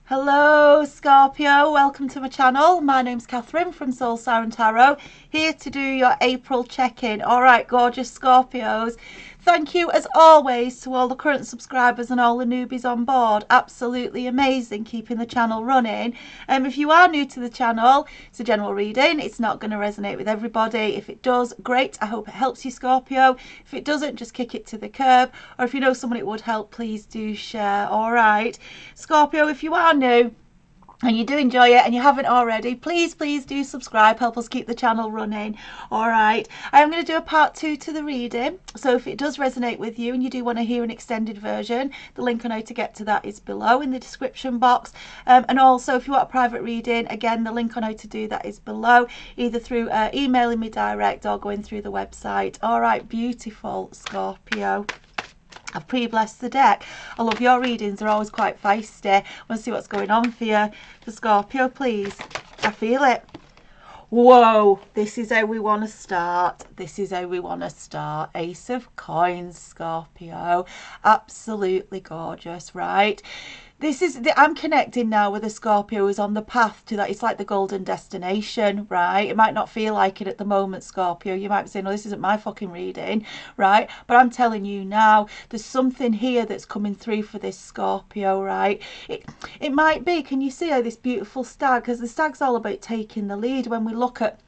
Hello Scorpio, welcome to my channel. My name's Catherine from Siren Tarot, here to do your April check-in. Alright, gorgeous Scorpios. Thank you as always to all the current subscribers and all the newbies on board. Absolutely amazing keeping the channel running. If you are new to the channel, it's a general reading. It's not going to resonate with everybody. If it does, great. I hope it helps you, Scorpio. If it doesn't, just kick it to the curb. Or if you know someone it would help, please do share. Alright. Scorpio, if you are new and you do enjoy it and you haven't already, please do subscribe, help us keep the channel running. All right, I am going to do a part 2 to the reading, so if it does resonate with you and you do want to hear an extended version, the link on how to get to that is below in the description box. And also if you want a private reading, again the link on how to do that is below, either through emailing me direct or going through the website. All right, beautiful Scorpio, I've pre-blessed the deck. I love your readings, they're always quite feisty. I want to see what's going on for you. For Scorpio, please. I feel it. Whoa, this is how we want to start. This is how we want to start. Ace of Coins, Scorpio. Absolutely gorgeous, right? This is I'm connecting now with a Scorpio who's on the path to that. It's like the golden destination, right? It might not feel like it at the moment, Scorpio. You might be saying, "No, this isn't my fucking reading," right? But I'm telling you now, there's something here that's coming through for this Scorpio, right? It might be. Can you see how this beautiful stag? Because the stag's all about taking the lead. When we look at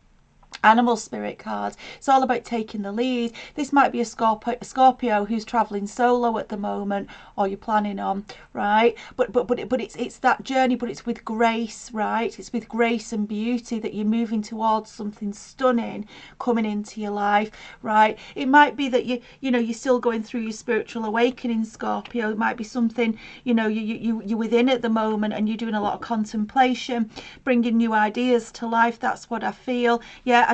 animal spirit cards, it's all about taking the lead. This might be a Scorpio who's traveling solo at the moment, or you're planning on, right? But it's that journey, but it's with grace, right? It's with grace and beauty that you're moving towards something stunning coming into your life, right? It might be that you're still going through your spiritual awakening, Scorpio. It might be something you're within at the moment, and you're doing a lot of contemplation, bringing new ideas to life. That's what I feel. Yeah,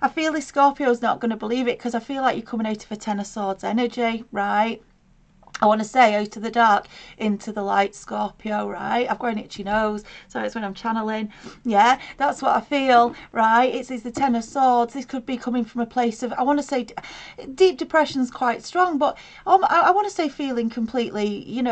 I feel this Scorpio's not going to believe it, because I feel like you're coming out of a Ten of Swords energy, right? I want to say out of the dark into the light, Scorpio, right? I've got an itchy nose, so it's when I'm channeling. Yeah, that's what I feel, right? It's the Ten of Swords. This could be coming from a place of, I want to say, deep depression's quite strong, but I want to say feeling completely,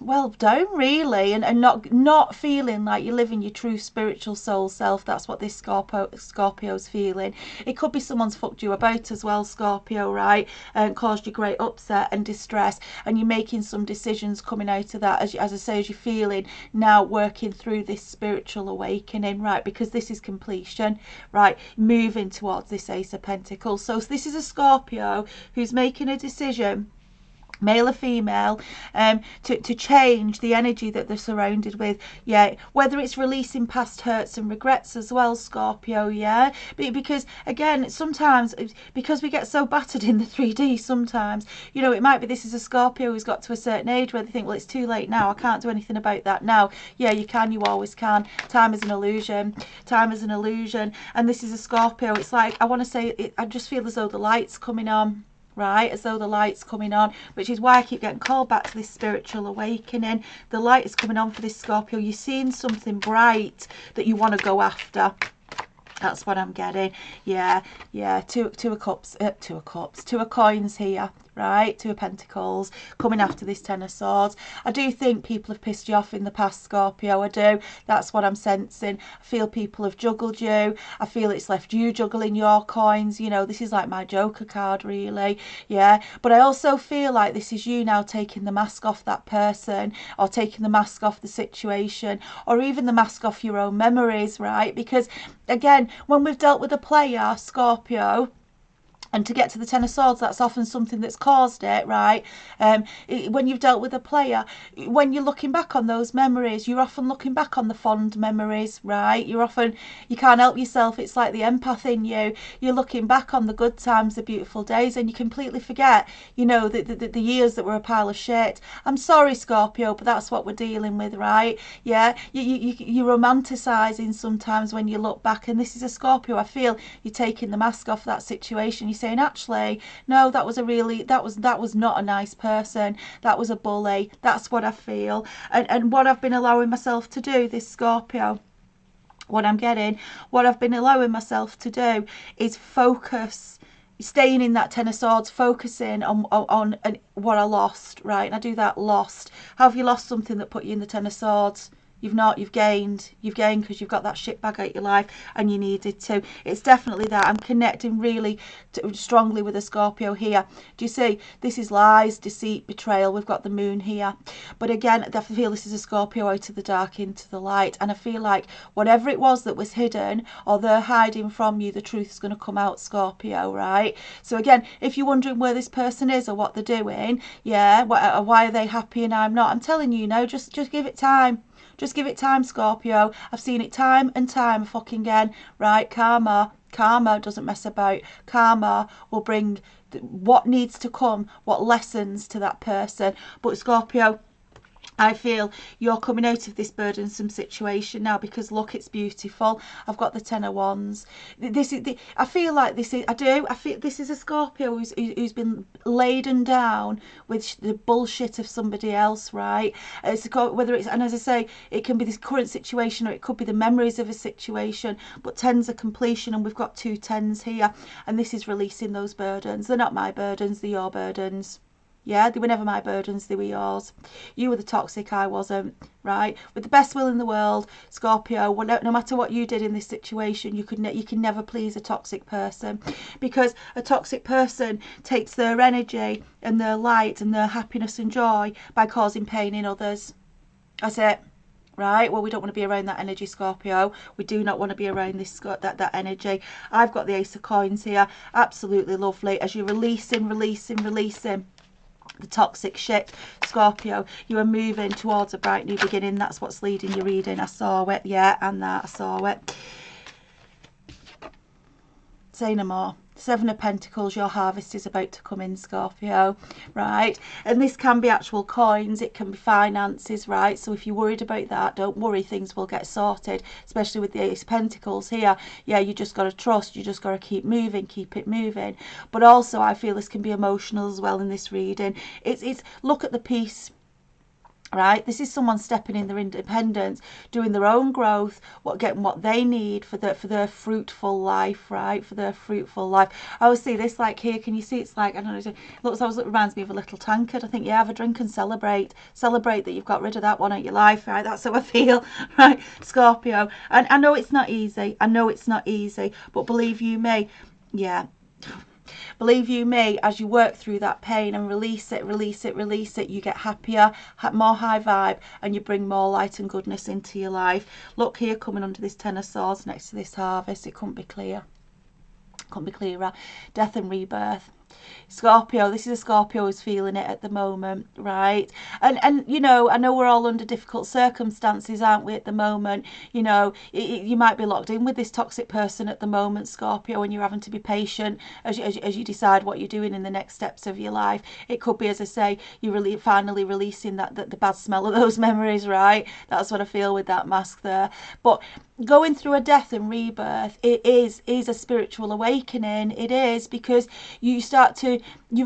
well down really, and not feeling like you're living your true spiritual soul self. That's what this Scorpio's feeling. It could be someone's fucked you about as well, Scorpio, right? And caused you great upset and distress, and you're making some decisions coming out of that, as I say, as you're feeling now, working through this spiritual awakening, right? Because this is completion, right? Moving towards this Ace of Pentacles. So this is a Scorpio who's making a decision, male or female, to change the energy that they're surrounded with. Yeah, whether it's releasing past hurts and regrets as well, Scorpio. Yeah, because again, sometimes because we get so battered in the 3D, sometimes it might be this is a Scorpio who's got to a certain age where they think, well, it's too late now, I can't do anything about that now. Yeah, you can, you always can. Time is an illusion. Time is an illusion. And this is a Scorpio. It's like, I want to say, I just feel as though the light's coming on, right? As though the light's coming on, which is why I keep getting called back to this spiritual awakening. The light is coming on for this Scorpio. You're seeing something bright that you want to go after. That's what I'm getting. Yeah, two of coins here, right? Two of Pentacles coming after this Ten of Swords. I do think people have pissed you off in the past, Scorpio. I do. That's what I'm sensing. I feel people have juggled you. I feel it's left you juggling your coins. This is like my Joker card, really. Yeah, but I also feel like this is you now taking the mask off that person, or taking the mask off the situation, or even the mask off your own memories, right? Because again, when we've dealt with a player, Scorpio, and to get to the Ten of Swords, that's often something that's caused it, right? When you've dealt with a player, when you're looking back on those memories, you're often looking back on the fond memories, right? You can't help yourself. It's like the empath in you. You're looking back on the good times, the beautiful days, and you completely forget, the years that were a pile of shit. I'm sorry, Scorpio, but that's what we're dealing with, right? Yeah, you're romanticising sometimes when you look back, and this is a Scorpio. I feel you're taking the mask off that situation. You're saying, actually, no, that was not a nice person. That was a bully. That's what I feel. And what I've been allowing myself to do, this Scorpio, what I've been allowing myself to do is focus, staying in that Ten of Swords, focusing on what I lost, right? And I do that, lost. How have you lost something that put you in the Ten of Swords? You've not, you've gained because you've got that shit bag out your life and you needed to. It's definitely that. I'm connecting really strongly with a Scorpio here. Do you see? This is lies, deceit, betrayal. We've got the moon here. But again, I feel this is a Scorpio out of the dark into the light. And I feel like whatever it was that was hidden or they're hiding from you, the truth is going to come out, Scorpio, right? So again, if you're wondering where this person is or what they're doing, yeah, why are they happy and I'm not? I'm telling you, just give it time. Just give it time, Scorpio. I've seen it time and time fucking again, right? Karma doesn't mess about. Karma will bring what needs to come, what lessons to that person. But Scorpio, I feel you're coming out of this burdensome situation now because look, it's beautiful. I've got the Ten of Wands. I feel like this is. I feel this is a Scorpio who's been laden down with the bullshit of somebody else, right? Whether it's, and as I say, it can be this current situation or it could be the memories of a situation. But tens are completion, and we've got two tens here, and this is releasing those burdens. They're not my burdens. They're your burdens. Yeah, they were never my burdens, they were yours. You were the toxic, I wasn't, right? With the best will in the world, Scorpio, no matter what you did in this situation, you can never please a toxic person, because a toxic person takes their energy and their light and their happiness and joy by causing pain in others. That's it. Right, well, we don't want to be around that energy, Scorpio. We do not want to be around that energy. I've got the Ace of Coins here. Absolutely lovely. As you're releasing the toxic shit, Scorpio, you are moving towards a bright new beginning. That's what's leading your reading. I saw it, yeah, and that I saw it. Say no more. Seven of Pentacles, your harvest is about to come in, Scorpio, right? And this can be actual coins, it can be finances, right? So if you're worried about that, don't worry, things will get sorted, especially with the Ace of Pentacles here. Yeah, you just got to trust, you just got to keep moving, keep it moving. But also, I feel this can be emotional as well in this reading. It's look at the peace. Right, this is someone stepping in their independence, doing their own growth, getting what they need for their fruitful life, right? For their fruitful life. I always see this like here. Can you see? It's like, I don't know. It reminds me of a little tankard. I think, yeah, have a drink and celebrate that you've got rid of that one out your life, right? That's how I feel, right, Scorpio. And I know it's not easy. But believe you me, yeah. Believe you me, as you work through that pain and release it, you get happier, more high vibe, and you bring more light and goodness into your life. Look here, coming under this Ten of Swords next to this harvest, it couldn't be clear. Couldn't be clearer. Death and rebirth. Scorpio, this is a Scorpio who's feeling it at the moment, right? And you know, I know we're all under difficult circumstances, aren't we, at the moment? You know, you might be locked in with this toxic person at the moment, Scorpio, and you're having to be patient as you decide what you're doing in the next steps of your life. It could be, as I say, you're finally releasing the bad smell of those memories, right? That's what I feel with that mask there. But going through a death and rebirth, it is a spiritual awakening. It is, because you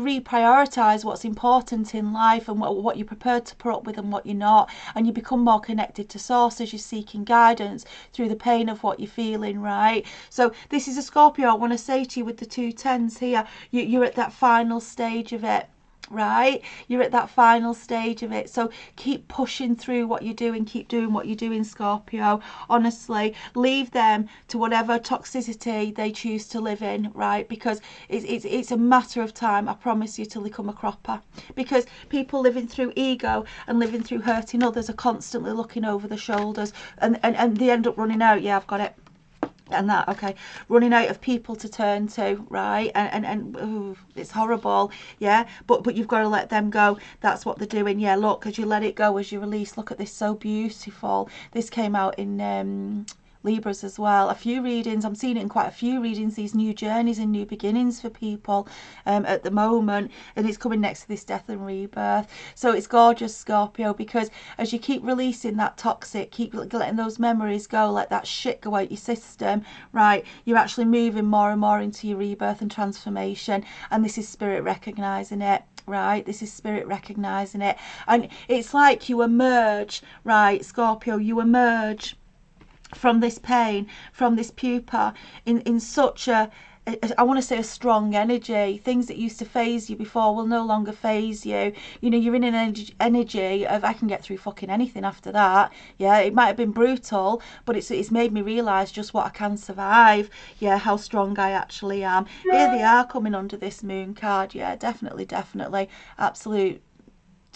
reprioritize what's important in life and what you're prepared to put up with and what you're not, and you become more connected to source as you're seeking guidance through the pain of what you're feeling, right? So this is a Scorpio. I want to say to you, with the two tens here, you're at that final stage of it. Right, you're at that final stage of it, so keep pushing through what you're doing, keep doing what you're doing, Scorpio. Honestly, leave them to whatever toxicity they choose to live in, right? Because it's a matter of time, I promise you, till they come a cropper. Because people living through ego and living through hurting others are constantly looking over their shoulders, and they end up running out. Yeah, I've got it. And that, okay, running out of people to turn to, right? And ooh, it's horrible, yeah, but you've got to let them go. That's what they're doing. Yeah, look, as you let it go, as you release, look at this, so beautiful. This came out in Libras as well. A few readings, I'm seeing it in quite a few readings, these new journeys and new beginnings for people at the moment, and it's coming next to this death and rebirth. So it's gorgeous, Scorpio, because as you keep releasing that toxic, keep letting those memories go, let that shit go out your system, right, you're actually moving more and more into your rebirth and transformation, and this is spirit recognizing it. Right, this is spirit recognizing it, and it's like you emerge, right, Scorpio, you emerge from this pain, from this pupa, in such a I want to say a strong energy. Things that used to phase you before will no longer phase you. You know, you're in an energy of, I can get through fucking anything after that. Yeah, it might have been brutal, but it's made me realise just what I can survive. Yeah, how strong I actually am. Here they are coming under this moon card. Yeah, definitely, definitely. Absolute,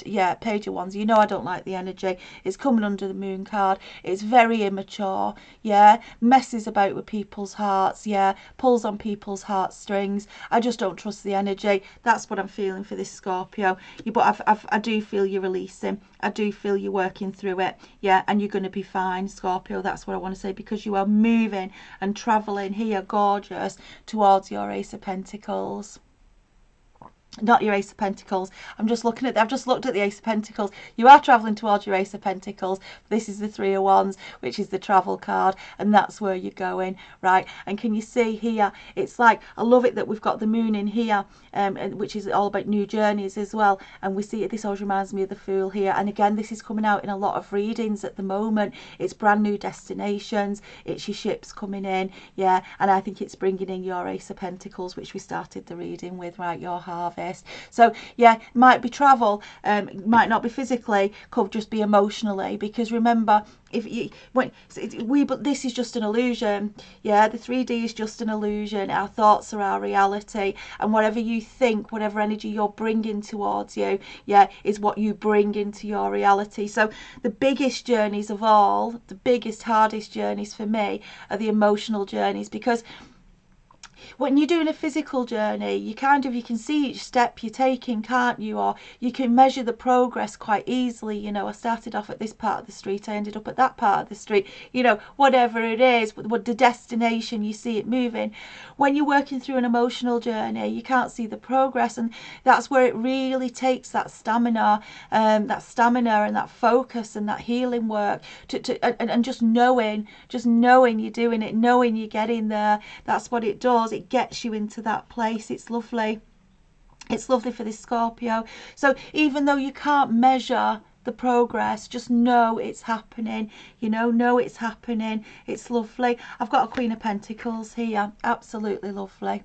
yeah, page of wands. You know I don't like the energy. It's coming under the moon card. It's very immature. Yeah, messes about with people's hearts. Yeah, pulls on people's heartstrings. I just don't trust the energy. That's what I'm feeling for this Scorpio. But I do feel you're releasing. I do feel you're working through it. Yeah, and you're going to be fine, Scorpio. That's what I want to say, because you are moving and travelling here, gorgeous, towards your Ace of Pentacles. Not your Ace of Pentacles. I've just looked at the Ace of Pentacles. You are travelling towards your Ace of Pentacles. This is the Three of Wands, which is the travel card, and that's where you're going, right? And can you see here? It's like, I love it that we've got the moon in here, which is all about new journeys as well. And we see it. This always reminds me of the Fool here. And again, this is coming out in a lot of readings at the moment. It's brand new destinations. It's your ships coming in, yeah. And I think it's bringing in your Ace of Pentacles, which we started the reading with, right? Your harvest. So yeah, might be travel, might not be physically, could just be emotionally, because remember, if you but this is just an illusion. Yeah, the 3D is just an illusion. Our thoughts are our reality, and whatever you think, whatever energy you're bringing towards you, yeah, is what you bring into your reality. So the biggest journeys of all, the biggest, hardest journeys for me are the emotional journeys, because when you're doing a physical journey, you can see each step you're taking, can't you? Or you can measure the progress quite easily. You know, I started off at this part of the street, I ended up at that part of the street, you know, whatever it is, what the destination, you see it moving. When you're working through an emotional journey, you can't see the progress, and that's where it really takes that stamina and that focus and that healing work and just knowing you're doing it, knowing you're getting there. That's what it does. It gets you into that place. It's lovely. It's lovely for this Scorpio. So even though you can't measure the progress, just know it's happening. You know it's happening. It's lovely. I've got a Queen of Pentacles here. Absolutely lovely.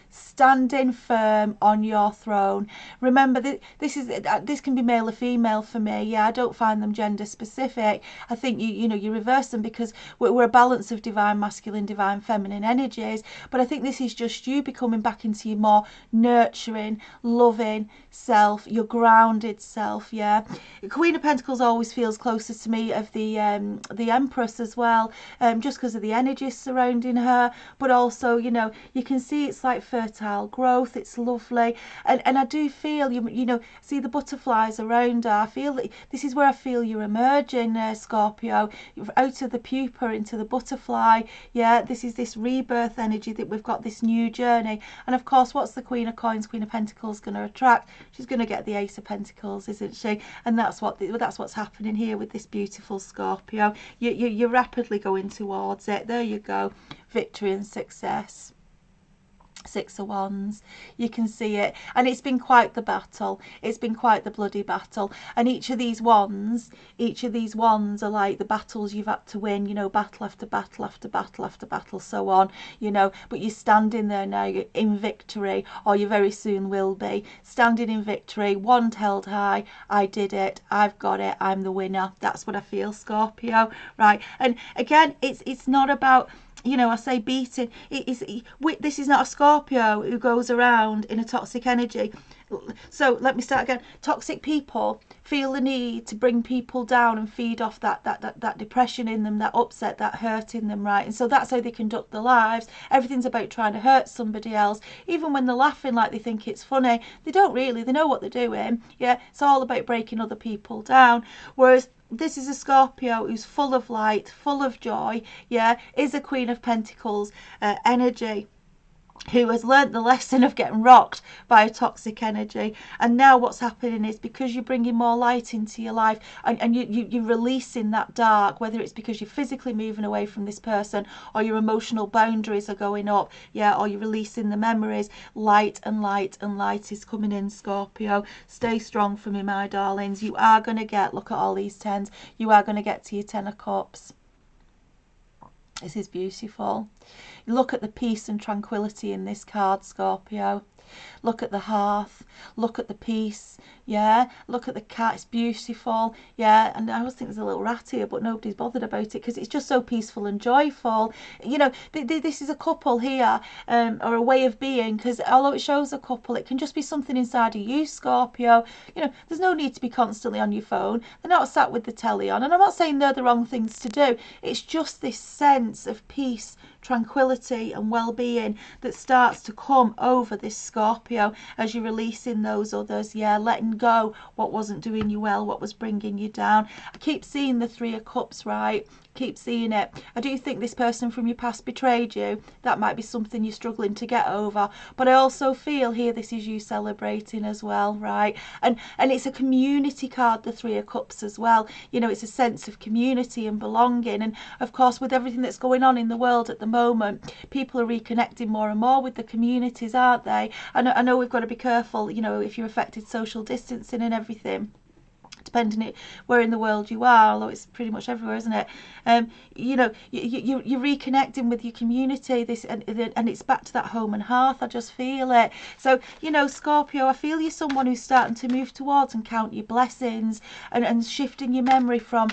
Standing firm on your throne. Remember that this can be male or female for me. Yeah, I don't find them gender specific. I think you reverse them, because we're a balance of divine masculine, divine feminine energies. But I think this is just you becoming back into your more nurturing, loving self, your grounded self. Yeah, Queen of Pentacles always feels closer to me of the Empress as well, just because of the energies surrounding her. But also, you can see it's like fertile growth. It's lovely, and I do feel you see the butterflies around her. I feel that this is where I feel you're emerging, Scorpio, out of the pupa into the butterfly. Yeah, this is this rebirth energy, that we've got this new journey. And of course, what's the Queen of Coins, Queen of Pentacles going to attract? She's going to get the Ace of Pentacles, isn't she? And that's what's happening here with this beautiful Scorpio. You're rapidly going towards it. There you go. Victory and success. Six of Wands, you can see it, and it's been quite the battle. It's been quite the bloody battle, and each of these wands are like the battles you've had to win, battle after battle after battle after battle, so on, but you're standing there now, you're in victory, or you very soon will be standing in victory, wand held high. I did it, I've got it, I'm the winner. That's what I feel, Scorpio, right? And again, it's not about, I say beating. This is not a Scorpio who goes around in a toxic energy. So let me start again. Toxic people feel the need to bring people down and feed off that depression in them, that upset, that hurt in them, right? And so that's how they conduct their lives. Everything's about trying to hurt somebody else. Even when they're laughing like they think it's funny, they don't really. They know what they're doing. Yeah, it's all about breaking other people down. Whereas this is a Scorpio who's full of light, full of joy, yeah, is a Queen of Pentacles energy, who has learnt the lesson of getting rocked by a toxic energy. And now what's happening is, because you're bringing more light into your life, and you're releasing that dark, whether it's because you're physically moving away from this person, or your emotional boundaries are going up, yeah, or you're releasing the memories, light and light and light is coming in, Scorpio. Stay strong for me, my darlings. You are going to get, look at all these tens, you are going to get to your 10 of Cups. This is beautiful. Look at the peace and tranquility in this card, Scorpio. Look at the hearth. Look at the peace. Yeah. Look at the cat. It's beautiful. Yeah. And I always think there's a little rat here, but nobody's bothered about it because it's just so peaceful and joyful. You know, this is a couple here, or a way of being, because although it shows a couple, it can just be something inside of you, Scorpio. You know, there's no need to be constantly on your phone. They're not sat with the telly on. And I'm not saying they're the wrong things to do. It's just this sense of peace, tranquility and well-being that starts to come over this Scorpio as you're releasing those others. Yeah, letting go what wasn't doing you well, what was bringing you down. I keep seeing the Three of Cups, right? Keep seeing it. I do think this person from your past betrayed you. That might be something you're struggling to get over, but I also feel here this is you celebrating as well, right? And it's a community card, the Three of Cups as well. You know, it's a sense of community and belonging. And of course, with everything that's going on in the world at the moment, people are reconnecting more and more with the communities, aren't they? I know we've got to be careful, you know, if you're affected social distancing and everything, depending where in the world you are, although it's pretty much everywhere, isn't it? You know, you're reconnecting with your community, and it's back to that home and hearth. I just feel it. So, you know, Scorpio, I feel you're someone who's starting to move towards and count your blessings, and shifting your memory from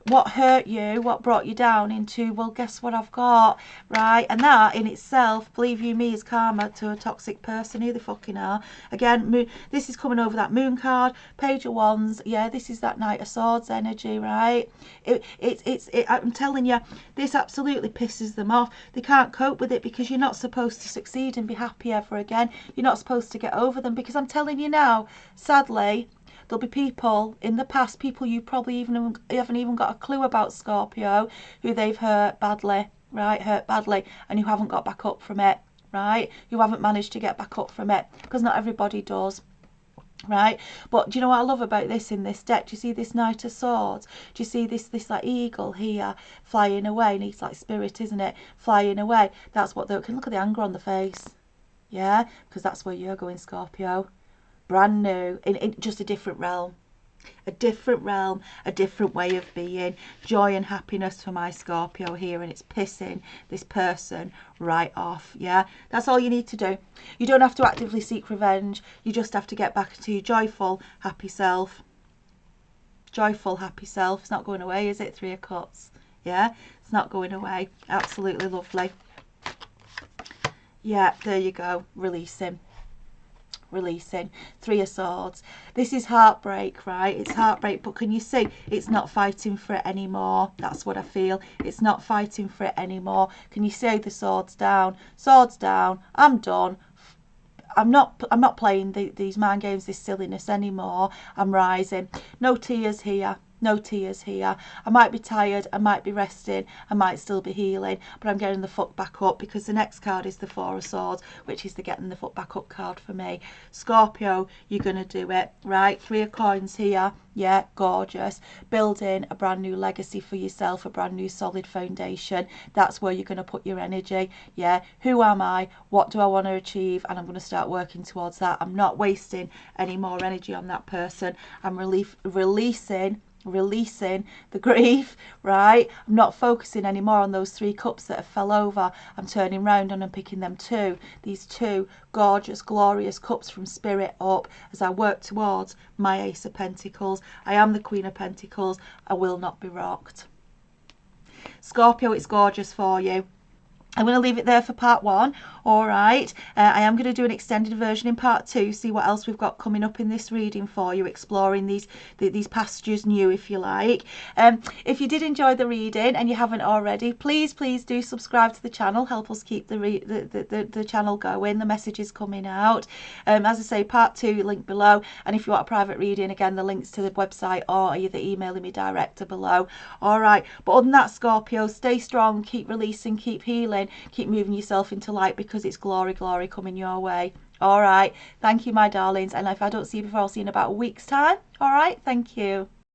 what hurt you, what brought you down, into, well, guess what I've got, right? And that in itself, believe you me, is karma to a toxic person. Who they fucking are. Again, this is coming over that moon card, Page of Wands. Yeah, this is that Knight of Swords energy, right? I'm telling you, this absolutely pisses them off. They can't cope with it because you're not supposed to succeed and be happy ever again. You're not supposed to get over them, because I'm telling you now, sadly, there'll be people in the past, people you probably haven't even got a clue about, Scorpio, who they've hurt badly, right? Hurt badly, and who haven't got back up from it, right? Who haven't managed to get back up from it, because not everybody does. Right, but do you know what I love about this in this deck? Do you see this Knight of Swords? Do you see this like eagle here flying away? And he's like spirit, isn't it? Flying away. That's what they can. Look at the anger on the face. Yeah, because that's where you're going, Scorpio. Brand new, in just a different realm. A different realm, a different way of being. Joy and happiness for my Scorpio here, and it's pissing this person right off. Yeah, that's all you need to do. You don't have to actively seek revenge. You just have to get back to your joyful, happy self. Joyful, happy self. It's not going away, is it? Three of Cups. Yeah, it's not going away. Absolutely lovely. Yeah, there you go. Releasing. Three of Swords. This is heartbreak, right? It's heartbreak, but can you see it's not fighting for it anymore? That's what I feel. It's not fighting for it anymore. Can you see the swords down? Swords down. I'm done. I'm not playing these mind games, this silliness anymore. I'm rising. No tears here. No tears here. I might be tired, I might be resting, I might still be healing, but I'm getting the fuck back up, because the next card is the Four of Swords, which is the getting the fuck back up card for me. Scorpio, you're going to do it, right? Three of Coins here. Yeah, gorgeous. Building a brand new legacy for yourself, a brand new solid foundation. That's where you're going to put your energy. Yeah, who am I? What do I want to achieve? And I'm going to start working towards that. I'm not wasting any more energy on that person. I'm releasing the grief, right? I'm not focusing anymore on those three cups that have fell over. I'm turning round and I'm picking them these two gorgeous, glorious cups from Spirit up as I work towards my Ace of Pentacles. I am the Queen of Pentacles. I will not be rocked. Scorpio, it's gorgeous for you. I'm going to leave it there for part one. All right. I am going to do an extended version in part two, see what else we've got coming up in this reading for you, exploring these passages new, if you like. If you did enjoy the reading and you haven't already, please do subscribe to the channel. Help us keep the channel going, the messages coming out. As I say, part two, link below. And if you want a private reading, again, the links to the website or either emailing me direct or below. All right. But other than that, Scorpio, stay strong, keep releasing, keep healing, keep moving yourself into light, because it's glory coming your way. All right, thank you, my darlings, and if I don't see you before, I'll see you in about a week's time. All right, thank you.